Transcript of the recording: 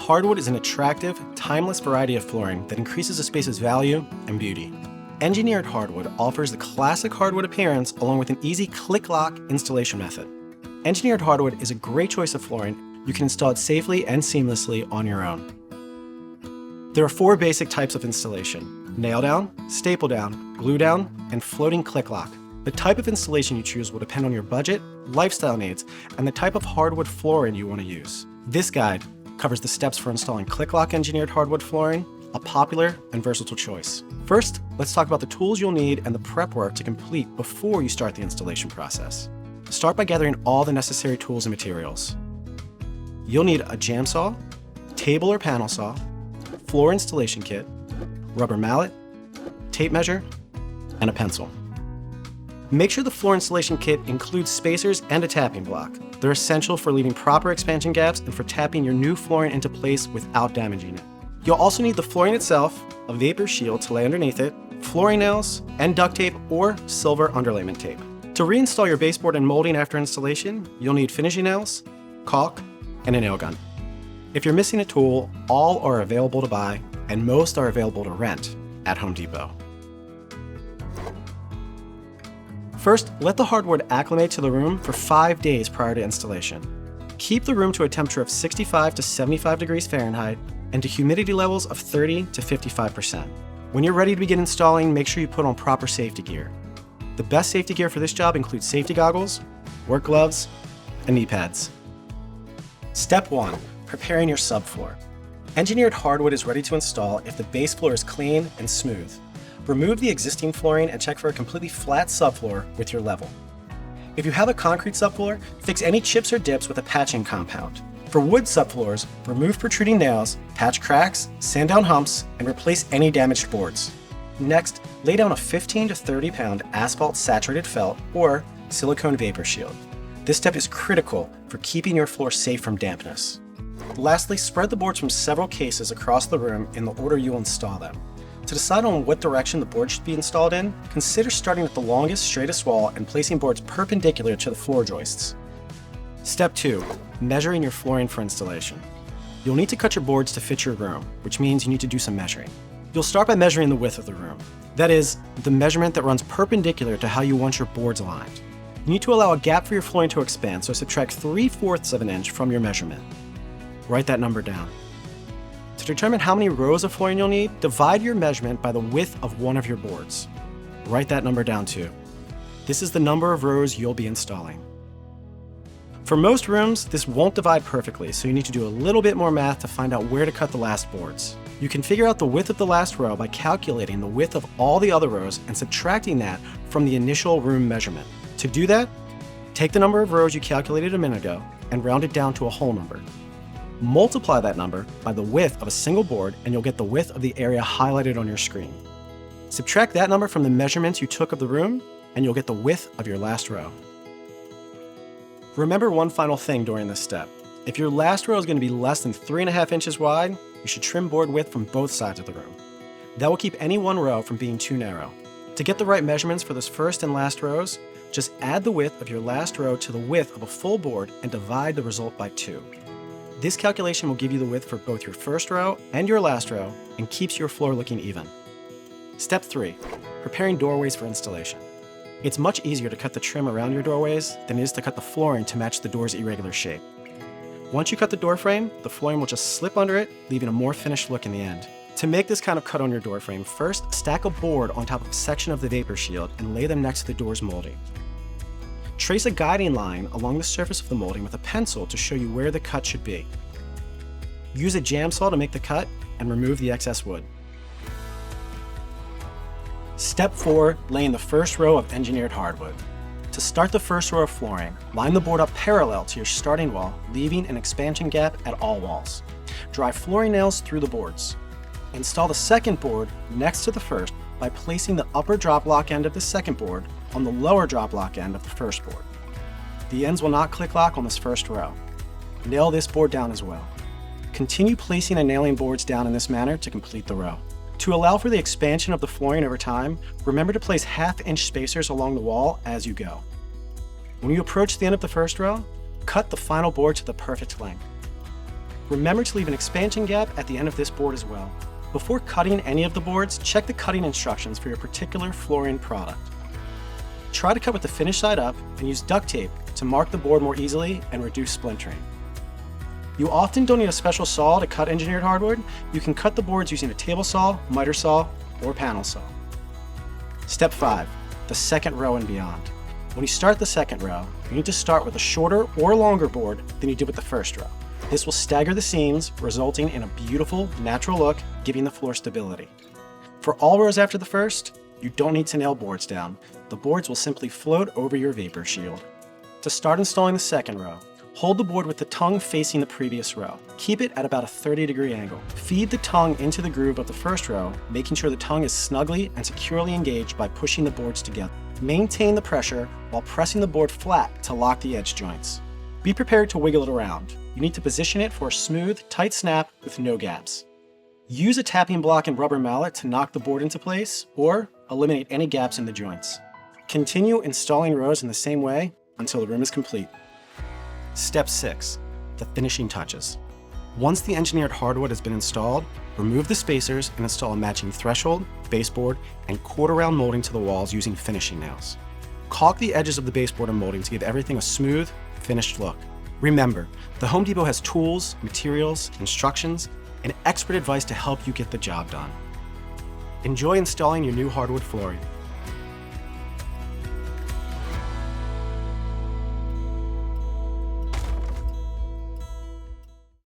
Hardwood is an attractive, timeless variety of flooring that increases a space's value and beauty. Engineered hardwood offers the classic hardwood appearance along with an easy click-lock installation method. Engineered hardwood is a great choice of flooring. You can install it safely and seamlessly on your own. There are 4 basic types of installation: nail down, staple down, glue down, and floating click lock. The type of installation you choose will depend on your budget, lifestyle needs, and the type of hardwood flooring you want to use. This guide covers the steps for installing click lock engineered hardwood flooring, a popular and versatile choice. First, let's talk about the tools you'll need and the prep work to complete before you start the installation process. Start by gathering all the necessary tools and materials. You'll need a jam saw, table or panel saw, floor installation kit, rubber mallet, tape measure, and a pencil. Make sure the floor installation kit includes spacers and a tapping block. They're essential for leaving proper expansion gaps and for tapping your new flooring into place without damaging it. You'll also need the flooring itself, a vapor shield to lay underneath it, flooring nails, and duct tape or silver underlayment tape. To reinstall your baseboard and molding after installation, you'll need finishing nails, caulk, and a nail gun. If you're missing a tool, all are available to buy, and most are available to rent at Home Depot. First, let the hardwood acclimate to the room for 5 days prior to installation. Keep the room to a temperature of 65 to 75 degrees Fahrenheit and to humidity levels of 30 to 55%. When you're ready to begin installing, make sure you put on proper safety gear. The best safety gear for this job includes safety goggles, work gloves, and knee pads. Step 1. Preparing your subfloor. Engineered hardwood is ready to install if the base floor is clean and smooth. Remove the existing flooring and check for a completely flat subfloor with your level. If you have a concrete subfloor, fix any chips or dips with a patching compound. For wood subfloors, remove protruding nails, patch cracks, sand down humps, and replace any damaged boards. Next, lay down a 15 to 30 pound asphalt saturated felt or silicone vapor shield. This step is critical for keeping your floor safe from dampness. Lastly, spread the boards from several cases across the room in the order you will install them. To decide on what direction the board should be installed in, consider starting at the longest, straightest wall and placing boards perpendicular to the floor joists. Step 2. Measuring your flooring for installation. You'll need to cut your boards to fit your room, which means you need to do some measuring. You'll start by measuring the width of the room. That is, the measurement that runs perpendicular to how you want your boards aligned. You need to allow a gap for your flooring to expand, so subtract 3/4 of an inch from your measurement. Write that number down. To determine how many rows of flooring you'll need, divide your measurement by the width of one of your boards. Write that number down too. This is the number of rows you'll be installing. For most rooms, this won't divide perfectly, so you need to do a little bit more math to find out where to cut the last boards. You can figure out the width of the last row by calculating the width of all the other rows and subtracting that from the initial room measurement. To do that, take the number of rows you calculated a minute ago and round it down to a whole number. Multiply that number by the width of a single board and you'll get the width of the area highlighted on your screen. Subtract that number from the measurements you took of the room and you'll get the width of your last row. Remember one final thing during this step. If your last row is going to be less than 3.5 inches wide, you should trim board width from both sides of the room. That will keep any one row from being too narrow. To get the right measurements for this first and last rows, just add the width of your last row to the width of a full board and divide the result by 2. This calculation will give you the width for both your first row and your last row and keeps your floor looking even. Step 3. Preparing doorways for installation. It's much easier to cut the trim around your doorways than it is to cut the flooring to match the door's irregular shape. Once you cut the door frame, the flooring will just slip under it, leaving a more finished look in the end. To make this kind of cut on your door frame, first stack a board on top of a section of the vapor shield and lay them next to the door's molding. Trace a guiding line along the surface of the molding with a pencil to show you where the cut should be. Use a jam saw to make the cut and remove the excess wood. Step 4. Laying the first row of engineered hardwood. To start the first row of flooring, line the board up parallel to your starting wall, leaving an expansion gap at all walls. Drive flooring nails through the boards. Install the second board next to the first by placing the upper drop lock end of the second board on the lower drop lock end of the first board. The ends will not click lock on this first row. Nail this board down as well. Continue placing and nailing boards down in this manner to complete the row. To allow for the expansion of the flooring over time, remember to place 1/2 inch spacers along the wall as you go. When you approach the end of the first row, cut the final board to the perfect length. Remember to leave an expansion gap at the end of this board as well. Before cutting any of the boards, check the cutting instructions for your particular flooring product. Try to cut with the finished side up and use duct tape to mark the board more easily and reduce splintering. You often don't need a special saw to cut engineered hardwood. You can cut the boards using a table saw, miter saw, or panel saw. Step 5, the second row and beyond. When you start the second row, you need to start with a shorter or longer board than you did with the first row. This will stagger the seams, resulting in a beautiful, natural look, giving the floor stability. For all rows after the first, you don't need to nail boards down. The boards will simply float over your vapor shield. To start installing the second row, hold the board with the tongue facing the previous row. Keep it at about a 30-degree angle. Feed the tongue into the groove of the first row, making sure the tongue is snugly and securely engaged by pushing the boards together. Maintain the pressure while pressing the board flat to lock the edge joints. Be prepared to wiggle it around. You need to position it for a smooth, tight snap with no gaps. Use a tapping block and rubber mallet to knock the board into place or eliminate any gaps in the joints. Continue installing rows in the same way until the room is complete. Step 6, the finishing touches. Once the engineered hardwood has been installed, remove the spacers and install a matching threshold, baseboard, and quarter-round molding to the walls using finishing nails. Caulk the edges of the baseboard and molding to give everything a smooth, finished look. Remember, the Home Depot has tools, materials, instructions, and expert advice to help you get the job done. Enjoy installing your new hardwood flooring.